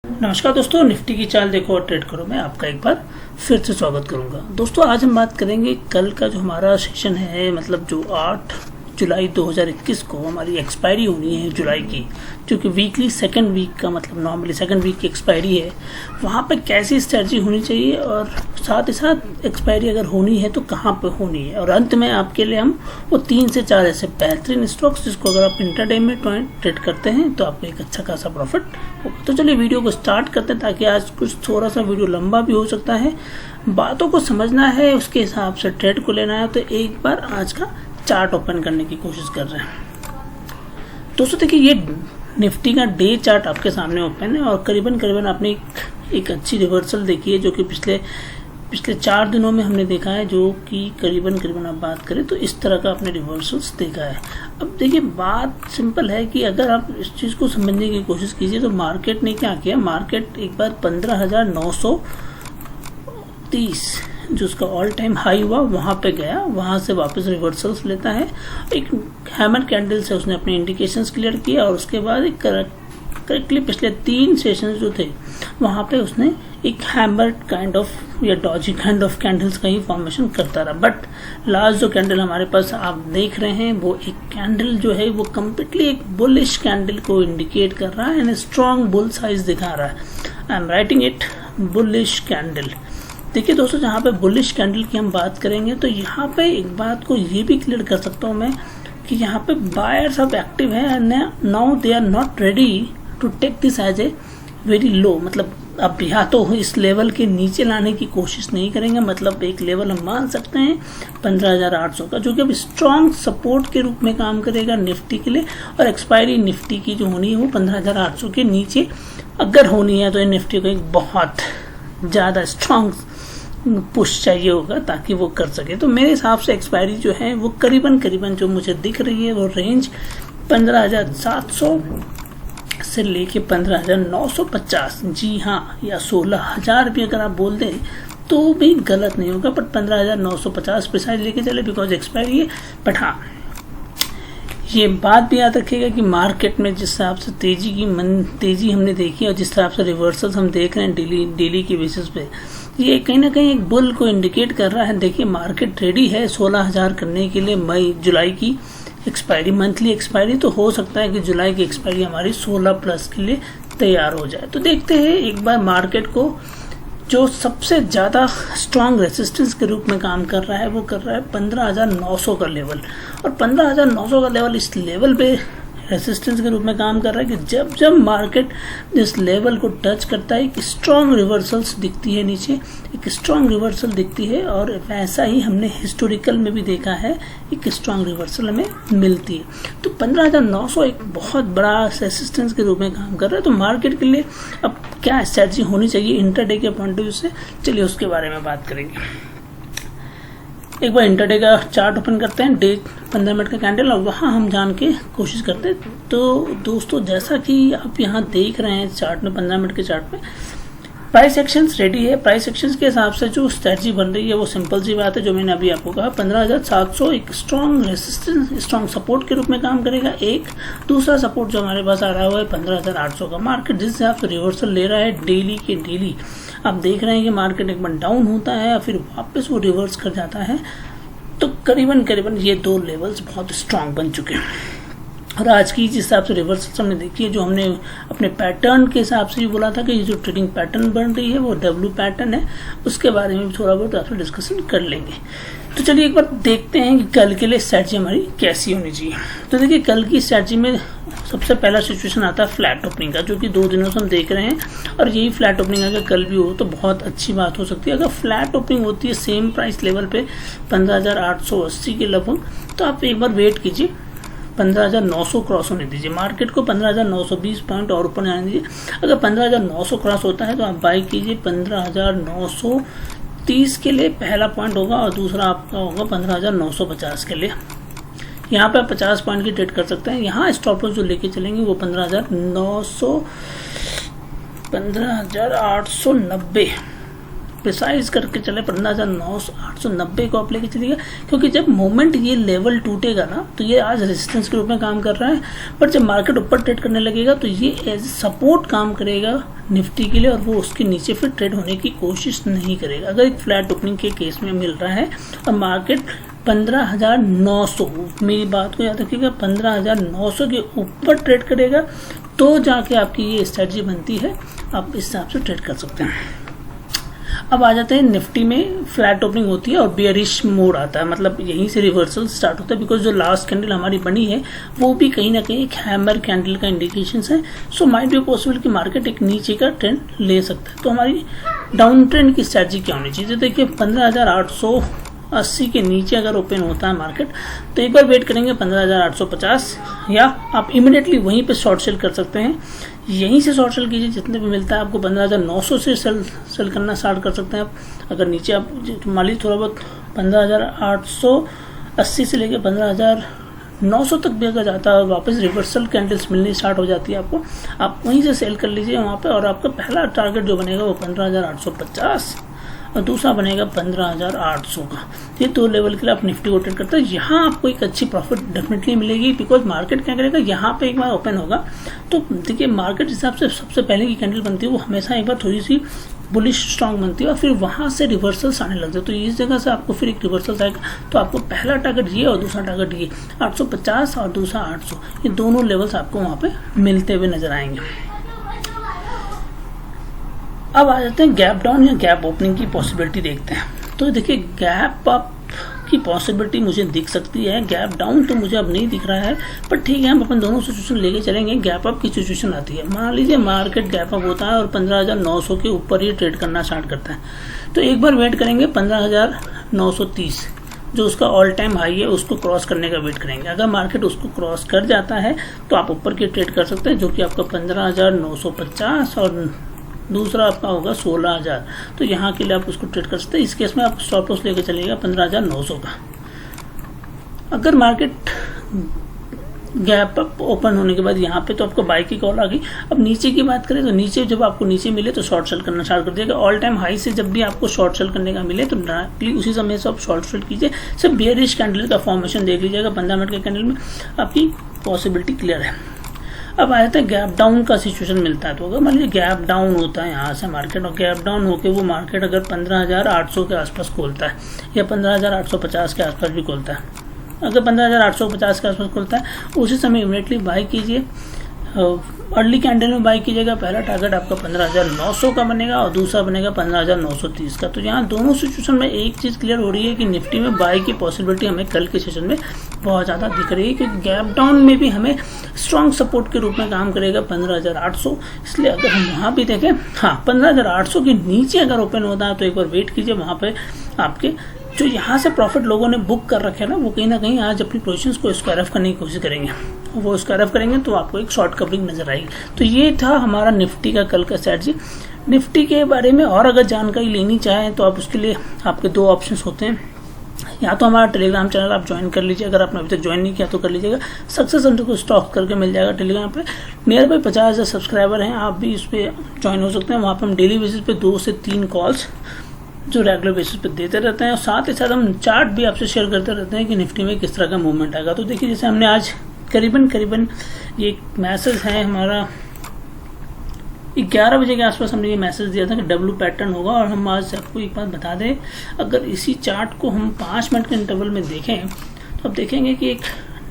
नमस्कार दोस्तों, निफ्टी की चाल देखो और ट्रेड करो में आपका एक बार फिर से स्वागत करूंगा। दोस्तों आज हम बात करेंगे कल का जो हमारा सेशन है, मतलब जो 8 जुलाई 2021 को हमारी एक्सपायरी होनी है जुलाई की, जो कि वीकली सेकंड वीक का मतलब नॉर्मली सेकंड वीक की एक्सपायरी है। वहाँ पे कैसी स्ट्रेटजी होनी चाहिए और साथ ही साथ एक्सपायरी अगर होनी है तो कहाँ पे होनी है, और अंत में आपके लिए हम वो 3 से 4 ऐसे बेहतरीन स्टॉक्स जिसको अगर आप इंट्राडे में ट्रेड करते हैं तो आपको एक अच्छा खासा प्रॉफिट होगा। तो चलिए वीडियो को स्टार्ट करते हैं, ताकि आज कुछ थोड़ा सा वीडियो लंबा भी हो सकता है। बातों को समझना है, उसके हिसाब से ट्रेड को लेना है। तो एक बार आज का चार्ट ओपन करने की कोशिश कर रहे हैं। दोस्तों देखिए, ये निफ्टी का डे चार्ट आपके सामने ओपन है और करीबन आपने एक अच्छी रिवर्सल देखी है, जो कि पिछले 4 दिनों में हमने देखा है, जो कि करीबन आप बात करें तो इस तरह का आपने रिवर्सल्स देखा है। अब देखिए बात सिंपल है कि अगर आप इस चीज़ को समझने की कोशिश कीजिए तो मार्केट ने क्या किया, मार्केट एक बार 15,930 जो उसका ऑल टाइम हाई हुआ वहां पे गया, वहां से वापस रिवर्सल्स लेता है। एक हैमर कैंडल से उसने अपने इंडिकेशंस क्लियर किया और उसके बाद एक करेक्टली पिछले 3 सेशंस जो थे वहां पे उसने एक हैमर काइंड ऑफ या डॉजी काइंड ऑफ कैंडल्स का ही फॉर्मेशन करता रहा। बट लास्ट जो कैंडल हमारे पास आप देख रहे हैं वो एक कैंडल जो है वो कम्प्लीटली एक बुलिश कैंडल को इंडिकेट कर रहा है एंड स्ट्रॉन्ग बुल साइज दिखा रहा है। I am writing it bullish candle. देखिए दोस्तों, जहाँ पे बुलिश कैंडल की हम बात करेंगे तो यहाँ पे एक बात को ये भी क्लियर कर सकता हूँ मैं कि यहाँ पे बायर्स अब एक्टिव है and now they are not ready to take this as a very low. मतलब अब या तो इस लेवल के नीचे लाने की कोशिश नहीं करेंगे, मतलब एक लेवल हम मान सकते हैं 15,800 का, जो कि अब स्ट्रॉन्ग सपोर्ट के रूप में काम करेगा निफ्टी के लिए। और एक्सपायरी निफ्टी की जो होनी है वो 15,800 के नीचे अगर होनी है तो इन निफ्टी को एक बहुत ज़्यादा स्ट्रॉन्ग पुश चाहिए होगा ताकि वो कर सके। तो मेरे हिसाब से एक्सपायरी जो है वो करीबन जो मुझे दिख रही है वो रेंज 15,700 से लेके 15,950, जी हाँ, या 16,000 भी अगर आप बोल दें तो भी गलत नहीं होगा, बट 15,950 प्रिसाइज लेके चले बिकॉज एक्सपायरी है। बट हाँ, ये बात भी याद रखिएगा कि मार्केट में जिस हिसाब से तेजी हमने देखी और जिस हिसाब से रिवर्सल्स हम देख रहे हैं डेली की बेसिस पे, ये कहीं ना कहीं एक बुल को इंडिकेट कर रहा है। देखिए मार्केट रेडी है 16,000 करने के लिए जुलाई की एक्सपायरी, मंथली एक्सपायरी। तो हो सकता है कि जुलाई की एक्सपायरी हमारी 16 प्लस के लिए तैयार हो जाए। तो देखते हैं एक बार मार्केट को जो सबसे ज़्यादा स्ट्रॉन्ग रेसिस्टेंस के रूप में काम कर रहा है वो कर रहा है 15,900 का लेवल। और 15,900 का लेवल इस लेवल पे रेसिस्टेंस के रूप में काम कर रहा है कि जब मार्केट इस लेवल को टच करता है एक स्ट्रॉन्ग रिवर्सल्स दिखती है, नीचे एक स्ट्रॉन्ग रिवर्सल दिखती है। और वैसा ही हमने हिस्टोरिकल में भी देखा है, एक स्ट्रॉन्ग रिवर्सल हमें मिलती है। तो 15,900 एक बहुत बड़ा रेसिस्टेंस के रूप में काम कर रहा है। तो मार्केट के लिए अब क्या स्ट्रेटजी होनी चाहिए इंट्राडे के पॉइंट ऑफ व्यू से, चलिए उसके बारे में बात करेंगे। एक बार इंट्राडे का चार्ट ओपन करते हैं, डे 15 मिनट का कैंडल, और वहाँ हम जान के कोशिश करते हैं। तो दोस्तों जैसा कि आप यहाँ देख रहे हैं चार्ट में, 15 मिनट के चार्ट में प्राइस एक्शंस रेडी है। प्राइस एक्शंस के हिसाब से जो स्ट्रेटजी बन रही है वो सिंपल सी बात है, जो मैंने अभी आपको कहा 15,700 एक स्ट्रॉन्ग रेसिस्टेंस, स्ट्रॉन्ग सपोर्ट के रूप में काम करेगा। एक दूसरा सपोर्ट जो हमारे पास आ रहा हुआ है 15,800 का। मार्केट जिस हिसाब से रिवर्सल ले रहा है डेली के डेली, आप देख रहे हैं कि मार्केट एक बार डाउन होता है फिर वापस वो रिवर्स कर जाता है। तो करीबन ये 2 लेवल्स बहुत स्ट्रांग बन चुके हैं। और आज की जिस हिसाब से रिवर्सल हमने देखी है, जो हमने अपने पैटर्न के हिसाब से भी बोला था कि ये जो ट्रेडिंग पैटर्न बन रही है वो डब्ल्यू पैटर्न है, उसके बारे में भी थोड़ा बहुत आपसे डिस्कशन कर लेंगे। तो चलिए एक बार देखते हैं कि कल के लिए स्ट्रैटेजी हमारी कैसी होनी चाहिए। तो देखिए कल की स्ट्रैटेजी में सबसे पहला सिचुएशन आता है फ्लैट ओपनिंग का, जो कि 2 दिनों से हम देख रहे हैं। और यही फ्लैट ओपनिंग अगर कल भी हो तो बहुत अच्छी बात हो सकती है। अगर फ्लैट ओपनिंग होती है सेम प्राइस लेवल पे 15,880 के लगभग, तो आप एक बार वेट कीजिए, 15,900 क्रॉस होने दीजिए मार्केट को, 15,920 पॉइंट और ऊपर जाने दीजिए। अगर 15,900 क्रॉस होता है तो आप बाई कीजिए 15,930 के लिए पहला पॉइंट होगा, और दूसरा आपका होगा 15,950 के लिए। यहाँ पे आप 50 पॉइंट की ट्रेड कर सकते हैं। यहाँ स्टॉप लॉस जो लेके चलेंगे वो 15,890 प्रिसाइज करके चले, 15,890 को आप लेके चलिएगा। क्योंकि जब मोमेंट ये लेवल टूटेगा ना तो ये आज रेजिस्टेंस के रूप में काम कर रहा है, पर जब मार्केट ऊपर ट्रेड करने लगेगा तो ये एज सपोर्ट काम करेगा निफ्टी के लिए, और वो उसके नीचे फिर ट्रेड होने की कोशिश नहीं करेगा। अगर एक फ्लैट ओपनिंग के केस में मिल रहा है और मार्केट 15,900, मेरी बात को याद रखिएगा, 15,900 के ऊपर ट्रेड करेगा तो जाके आपकी ये स्ट्रेटजी बनती है, आप इस हिसाब से ट्रेड कर सकते हैं। अब आ जाते हैं निफ्टी में फ्लैट ओपनिंग होती है और बेयरिश मोड आता है, मतलब यहीं से रिवर्सल स्टार्ट होता है, बिकॉज जो लास्ट कैंडल हमारी बनी है वो भी कहीं ना कहीं एक हैमर कैंडल का इंडिकेशन है। सो माइट बी पॉसिबल कि मार्केट एक नीचे का ट्रेंड ले सकता है। तो हमारी डाउन ट्रेंड की स्ट्रैटेजी क्या होनी चाहिए? देखिए 15,880 के नीचे अगर ओपन होता है मार्केट तो एक बार वेट करेंगे 15,850, या आप इमीडिएटली वहीं पे शॉर्ट सेल कर सकते हैं। यहीं से शॉर्ट सेल कीजिए, जितने भी मिलता है आपको 15,900 से सेल करना स्टार्ट कर सकते हैं आप। अगर नीचे आप मान लीजिए थोड़ा बहुत 15,880 से लेकर 15,900 तक भी अगर जाता है और वापस रिवर्सल कैंडल्स मिलनी स्टार्ट हो जाती है आपको, आप वहीं से सेल कर लीजिए वहाँ पे, और आपका पहला टारगेट जो बनेगा वो 15,850 और दूसरा बनेगा 15,800 का। ये दो लेवल के लिए आप निफ्टी को ट्रेड करते हैं। यहाँ आपको एक अच्छी प्रॉफिट डेफिनेटली मिलेगी, बिकॉज मार्केट क्या करेगा, यहाँ पे एक बार ओपन होगा तो देखिए मार्केट हिसाब से सबसे पहले की कैंडल बनती है वो हमेशा एक बार थोड़ी सी बुलिश स्ट्रांग बनती है और फिर वहाँ से रिवर्सल्स आने लगते हैं। तो इस जगह से आपको फिर एक रिवर्सल आएगा, तो आपको पहला टारगेट ये और दूसरा टारगेट ये 850 और दूसरा 800, ये दोनों लेवल्स आपको वहाँ पे मिलते हुए नजर आएंगे। अब आ जाते हैं गैप डाउन या गैप ओपनिंग की पॉसिबिलिटी देखते हैं। तो देखिए गैप अप की पॉसिबिलिटी मुझे दिख सकती है, गैप डाउन तो मुझे अब नहीं दिख रहा है, पर ठीक है हम अपन दोनों सिचुएशन लेके चलेंगे। गैप अप की सिचुएशन आती है, मान लीजिए मार्केट गैप अप होता है और 15,900 के ऊपर ही ट्रेड करना स्टार्ट करता है, तो एक बार वेट करेंगे 15,930 जो उसका ऑल टाइम हाई है उसको क्रॉस करने का वेट करेंगे। अगर मार्केट उसको क्रॉस कर जाता है तो आप ऊपर की ट्रेड कर सकते हैं, जो कि आपका 15,950 और दूसरा आपका होगा 16,000। तो यहाँ के लिए आप उसको ट्रेड कर सकते हैं। इस केस में आप स्टॉप लॉस लेकर चलिएगा 15,900 का। अगर मार्केट गैप अप ओपन होने के बाद यहाँ पे तो आपको बाय की कॉल आ गई। अब नीचे की बात करें तो नीचे जब आपको नीचे मिले तो शॉर्ट सेल करना स्टार्ट कर दिएगा। ऑल टाइम हाई से जब भी आपको शॉर्ट सेल करने का मिले तो डायरेक्टली उसी समय से आप शॉर्ट सेल कीजिए। सिर्फ बेयरिश कैंडल का फॉर्मेशन देख लीजिएगा 15 मिनट के कैंडल में, आपकी पॉसिबिलिटी क्लियर है। अब आ जाता है गैप डाउन का सिचुएशन मिलता है, तो अगर मान लीजिए गैप डाउन होता है यहाँ से मार्केट और गैप डाउन होकर वो मार्केट अगर 15,800 के आसपास खोलता है या 15,850 के आसपास भी खोलता है, अगर 15,850 के आसपास खोलता है उसी समय इमीडिएटली बाय कीजिए। अर्ली कैंडल में बाय कीजिएगा। पहला टारगेट आपका 15,900 का बनेगा और दूसरा बनेगा 15,930 का। तो यहाँ दोनों सिचुएशन में एक चीज़ क्लियर हो रही है कि निफ्टी में बाय की पॉसिबिलिटी हमें कल के सेशन में बहुत ज़्यादा दिख रही है, क्योंकि गैप डाउन में भी हमें स्ट्रॉन्ग सपोर्ट के रूप में काम करेगा 15,800। इसलिए अगर हम वहाँ भी देखें, हाँ 15,800 के नीचे अगर ओपन होता है तो एक बार वेट कीजिए। वहाँ पर आपके जो यहाँ से प्रॉफिट लोगों ने बुक कर रखे हैं ना, वो कहीं ना कहीं आज अपनी पोजीशंस को स्क्वायर ऑफ करने की कोशिश करेंगे। वो स्क्वायर ऑफ करेंगे तो आपको एक शॉर्ट कवरिंग नजर आएगी। तो ये था हमारा निफ्टी का कल का स्ट्रैटेजी। निफ्टी के बारे में और अगर जानकारी लेनी चाहें तो आप उसके लिए आपके दो ऑप्शंस होते हैं। या तो हमारा टेलीग्राम चैनल आप ज्वाइन कर लीजिए, अगर आपने अभी तक ज्वाइन नहीं किया तो कर लीजिएगा। सक्सेस हंटर को स्टॉक करके मिल जाएगा टेलीग्राम पे। नियर बाई 50,000 सब्सक्राइबर हैं, आप भी इस पर ज्वाइन हो सकते हैं। वहाँ पर हम डेली बेसिस पे 2 से 3 कॉल्स जो रेगुलर बेसिस पे देते रहते हैं और साथ ही साथ हम चार्ट भी आपसे शेयर करते रहते हैं कि निफ्टी में किस तरह का मूवमेंट आएगा। तो देखिए जैसे हमने आज करीबन ये मैसेज है हमारा 11 बजे के आसपास हमने ये मैसेज दिया था कि डब्ल्यू पैटर्न होगा, और हम आज आपको एक बात बता दें, अगर इसी चार्ट को हम 5 मिनट के इंटरवल में देखें तो आप देखेंगे कि एक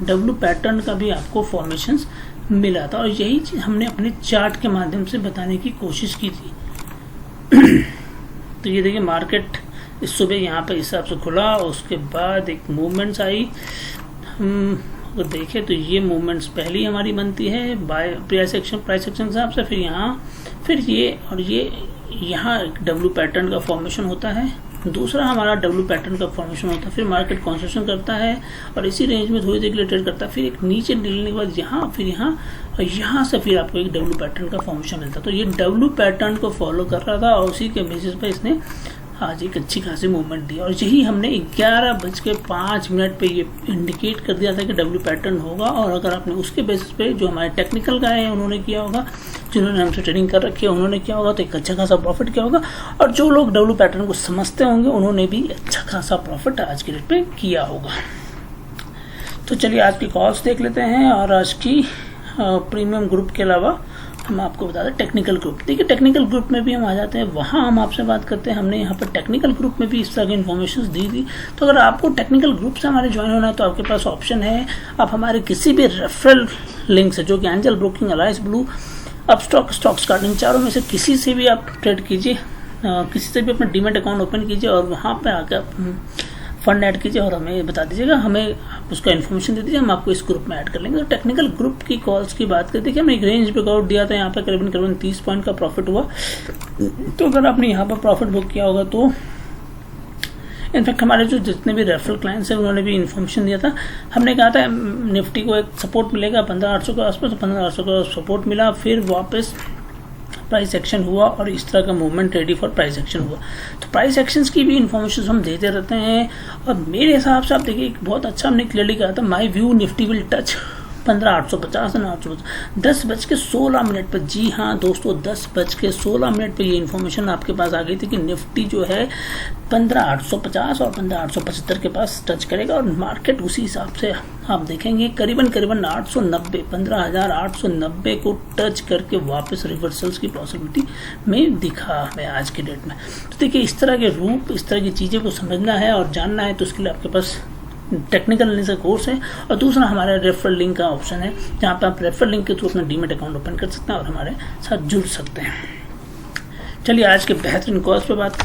डब्ल्यू पैटर्न का भी आपको फॉर्मेशंस मिला था, और यही चीज़ हमने अपने चार्ट के माध्यम से बताने की कोशिश की थी। तो ये देखिए मार्केट इस सुबह यहाँ पे इस हिसाब से खुला, उसके बाद एक मूवमेंट्स आई। हम अगर देखें तो ये मूवमेंट्स पहली हमारी बनती है बाय प्राइस एक्शन के हिसाब से, फिर यहाँ फिर ये और ये यहाँ एक डब्ल्यू पैटर्न का फॉर्मेशन होता है, दूसरा हमारा डब्ल्यू पैटर्न का फॉर्मेशन होता है, फिर मार्केट कंसोलिडेशन करता है और इसी रेंज में थोड़ी देर के लिए ट्रेड करता है, फिर एक नीचे ढीलने के बाद यहाँ फिर यहाँ और यहाँ से फिर आपको एक डब्ल्यू पैटर्न का फॉर्मेशन मिलता है। तो ये डब्ल्यू पैटर्न को फॉलो कर रहा था और उसी के बेसिस पर इसने आज एक अच्छी खासी मूवमेंट दी, और यही हमने 11:05 पे ये इंडिकेट कर दिया था कि डब्ल्यू पैटर्न होगा। और अगर आपने उसके बेसिस पे जो हमारे टेक्निकल गाय हैं उन्होंने किया होगा, जिन्होंने हमसे ट्रेडिंग कर रखी है उन्होंने किया होगा, तो एक अच्छा खासा प्रॉफिट किया होगा। और जो लोग डब्ल्यू पैटर्न को समझते होंगे उन्होंने भी अच्छा खासा प्रॉफिट आज के डेट पे किया होगा। तो चलिए आज की कॉल्स देख लेते हैं, और आज की प्रीमियम ग्रुप के अलावा हम आपको बता दें टेक्निकल ग्रुप। देखिए टेक्निकल ग्रुप में भी हम आ जाते हैं, वहाँ हम आपसे बात करते हैं। हमने यहाँ पर टेक्निकल ग्रुप में भी इस तरह की इन्फॉर्मेशन दी थी। तो अगर आपको टेक्निकल ग्रुप से हमारे ज्वाइन होना है तो आपके पास ऑप्शन है, आप हमारे किसी भी रेफरल लिंक से, जो कि angel broking, alliance blue, Upstox, stock starting, चारों में से किसी से भी आप ट्रेड कीजिए, किसी से भी अपना डीमैट अकाउंट ओपन कीजिए और वहाँ पे आकर फंड ऐड कीजिए और हमें बता दीजिएगा, हमें उसका इन्फॉर्मेशन दे दीजिए, हम आपको इस ग्रुप में ऐड कर लेंगे। तो टेक्निकल ग्रुप की कॉल्स की बात करते हैं कि हमने एक रेंज ब्रेकआउट दिया था, यहाँ पे करीबन 30 पॉइंट का प्रॉफिट हुआ। तो अगर आपने यहाँ पर प्रॉफिट बुक किया होगा तो इनफैक्ट हमारे जो जितने भी रेफरल क्लाइंट्स हैं उन्होंने भी इन्फॉर्मेशन दिया था। हमने कहा था निफ्टी को एक सपोर्ट मिलेगा 15,800 के आसपास, 15,800 का सपोर्ट मिला, फिर वापस प्राइस एक्शन हुआ और इस तरह का movement ready for price action हुआ। तो प्राइस एक्शंस की भी इन्फॉर्मेशन हम देते रहते हैं और मेरे हिसाब से आप देखिए बहुत अच्छा हमने क्लियरली कहा था, my view Nifty will touch 15,850 and 850 10:16 पर। जी हाँ दोस्तों, 10:16 पर ये इन्फॉर्मेशन आपके पास आ गई थी कि निफ्टी जो है 15,850 और 15,875 के पास टच करेगा और मार्केट उसी हिसाब से आप देखेंगे करीबन 890, 15,890 को टच करके वापस रिवर्सल्स की पॉसिबिलिटी में दिखा हमें आज के डेट में। तो देखिए इस तरह के रूप, इस तरह की चीज़ें को समझना है और जानना है तो उसके लिए आपके पास टेक्निकल एनालिसिस का कोर्स है और दूसरा हमारा रेफरल लिंक का ऑप्शन है, जहाँ पे आप रेफरल लिंक के थ्रू अपना डीमैट अकाउंट ओपन कर सकते हैं और हमारे साथ जुड़ सकते हैं। चलिए आज के बेहतरीन कोर्स पे बात।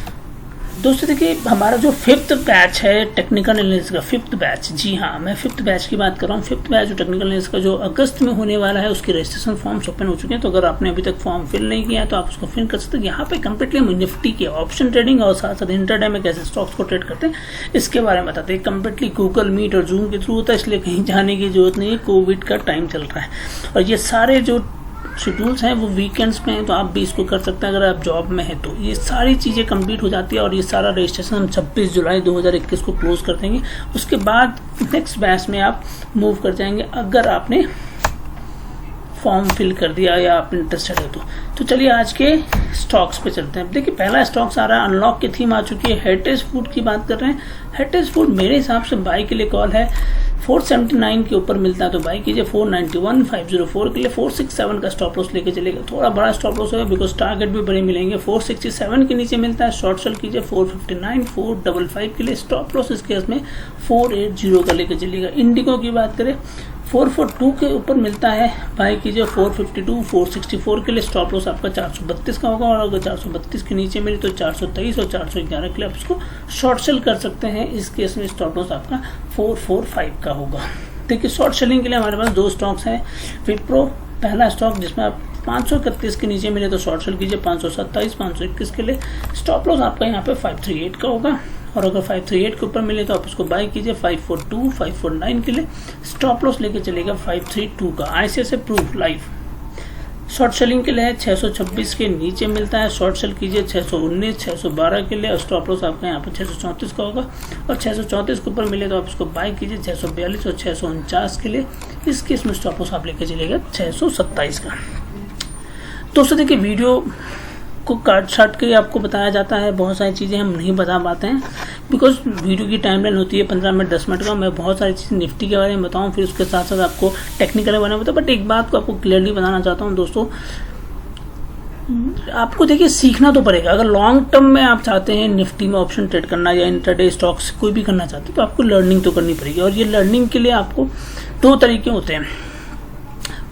दोस्तों देखिए हमारा जो 5th बैच है टेक्निकल एनालिसिस का, 5th बैच, जी हाँ मैं 5th बैच की बात कर रहा हूँ। 5th बैच जो टेक्निकल एनालिसिस का जो अगस्त में होने वाला है, उसकी रजिस्ट्रेशन फॉर्म्स ओपन हो चुके हैं। तो अगर आपने अभी तक फॉर्म फिल नहीं किया है तो आप उसको फिल कर सकते हैं। यहाँ पे कंप्लीटली हम निफ्टी के ऑप्शन ट्रेडिंग और साथ साथ इंटरडे में कैसे स्टॉक्स को ट्रेड करते हैं इसके बारे में बताते हैं। कंप्लीटली गूगल मीट और जूम के थ्रू होता है, इसलिए कहीं जाने की जरूरत नहीं है, कोविड का टाइम चल रहा है और ये सारे जो शेड्यूल्स हैं वो वीकेंड्स में हैं, तो आप भी इसको कर सकते हैं अगर आप जॉब में हैं तो। ये सारी चीज़ें कंप्लीट हो जाती है और ये सारा रजिस्ट्रेशन हम 26 जुलाई 2021 को क्लोज कर देंगे। उसके बाद नेक्स्ट बैच में आप मूव कर जाएंगे अगर आपने फॉर्म फिल कर दिया या आप इंटरेस्टेड है तो चलिए आज के स्टॉक्स पे चलते हैं। देखिए पहला स्टॉक्स आ रहा है, अनलॉक की थीम आ चुकी है, हेरिटेज फूड की बात कर रहे हैं। हेरिटेज फूड मेरे हिसाब से बाई के लिए कॉल है, 479 के ऊपर मिलता है तो बाई कीजिए, 491, 504 के लिए 467 का स्टॉप लॉस लेके चलेगा। थोड़ा बड़ा स्टॉप लॉस होगा बिकॉज टारगेट भी बड़े मिलेंगे। 467 के नीचे मिलता है, शॉर्ट सेल कीजिए। 459, 455 के लिए स्टॉप लॉस इस केस में 480 का लेके चलेगा। इंडिगो की बात करें 442 के ऊपर मिलता है, बाई कीजिए। 452, 464 के लिए स्टॉप लॉस आपका 432 का होगा और अगर 432 के नीचे मिले तो 423 और 411 के लिए आप उसको शॉर्ट सेल कर सकते हैं। इस केस में स्टॉप लॉस आपका 445 का होगा। देखिए शॉर्ट सेलिंग के लिए हमारे पास 2 स्टॉक्स हैं। विप्रो पहला स्टॉक जिसमें आप 531 के नीचे मिले तो शॉर्ट सेल कीजिए। 527, 521 के लिए स्टॉप लॉस आपका यहाँ पे 538 का होगा और अगर 538 के ऊपर मिले तो आप उसको बाई कीजिए। 542, 549 के लिए स्टॉप लॉस लेके चलेगा 532 का। ICICI proof life short selling के लिए है, 626 के नीचे मिलता है, शॉर्ट सेल कीजिए। 619, 612 के लिए स्टॉप लॉस आपका यहाँ पर 634 का होगा और 634 के ऊपर मिले तो आप उसको बाई कीजिए। 642 और 649 के लिए इस केस में स्टॉप लॉस आप लेके चलेगा 627 का। दोस्तों देखिए वीडियो को काट छाट के आपको बताया जाता है, बहुत सारी चीज़ें हम नहीं बता पाते हैं बिकॉज वीडियो की टाइमलाइन होती है 15 मिनट 10 मिनट का। मैं बहुत सारी चीज़ें निफ्टी के बारे में बताऊं, फिर उसके साथ साथ आपको टेक्निकल के बारे में बताऊं। बट एक बात को आपको क्लियरली बताना चाहता हूं दोस्तों, आपको देखिए सीखना तो पड़ेगा। अगर लॉन्ग टर्म में आप चाहते हैं निफ्टी में ऑप्शन ट्रेड करना या इंट्राडे स्टॉक्स कोई भी करना चाहते हैं तो आपको लर्निंग तो करनी पड़ेगी और ये लर्निंग के लिए आपको 2 तरीके होते हैं।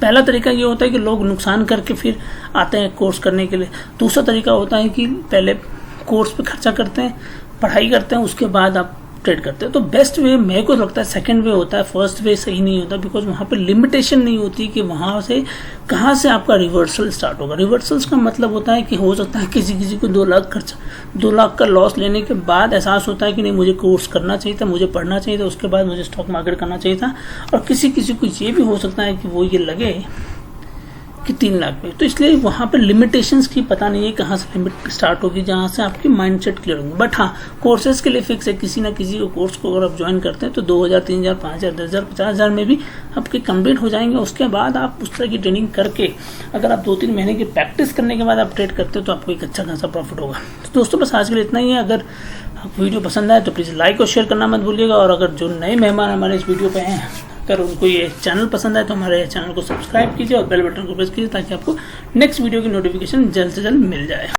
पहला तरीका ये होता है कि लोग नुकसान करके फिर आते हैं कोर्स करने के लिए। दूसरा तरीका होता है कि पहले कोर्स पे खर्चा करते हैं, पढ़ाई करते हैं, उसके बाद आप ट्रेड करते हैं। तो बेस्ट वे मेरे को लगता है सेकंड वे होता है, फर्स्ट वे सही नहीं होता बिकॉज वहाँ पे लिमिटेशन नहीं होती कि वहाँ से कहाँ से आपका रिवर्सल स्टार्ट होगा। रिवर्सल्स का मतलब होता है कि हो सकता है किसी को 2 लाख का लॉस लेने के बाद एहसास होता है कि नहीं मुझे कोर्स करना चाहिए था, मुझे पढ़ना चाहिए था, उसके बाद मुझे स्टॉक मार्केट करना चाहिए था। और किसी को ये भी हो सकता है कि वो ये लगे कि 3 लाख पे। तो इसलिए वहाँ पे लिमिटेशंस की पता नहीं है कहाँ से लिमिट स्टार्ट होगी जहाँ से आपकी माइंडसेट क्लियर होगी। बट हाँ कोर्सेज के लिए फिक्स है, किसी ना किसी को कोर्स को अगर आप ज्वाइन करते हैं तो 2000, 3000, 5000, 10,000, 50,000 में भी आपके कंप्लीट हो जाएंगे। उसके बाद आप उस तरह की ट्रेनिंग करके अगर आप 2-3 महीने की प्रैक्टिस करने के बाद आप ट्रेड करते हो तो आपको एक अच्छा खासा प्रॉफिट होगा। तो दोस्तों बस आज के लिए इतना ही है। अगर आपको वीडियो पसंद आए तो प्लीज़ लाइक और शेयर करना मत भूलिएगा और अगर जो नए मेहमान हमारे इस वीडियो पे हैं अगर उनको ये चैनल पसंद आए तो हमारे चैनल को सब्सक्राइब कीजिए और बेल बटन को प्रेस कीजिए ताकि आपको नेक्स्ट वीडियो की नोटिफिकेशन जल्द से जल्द मिल जाए।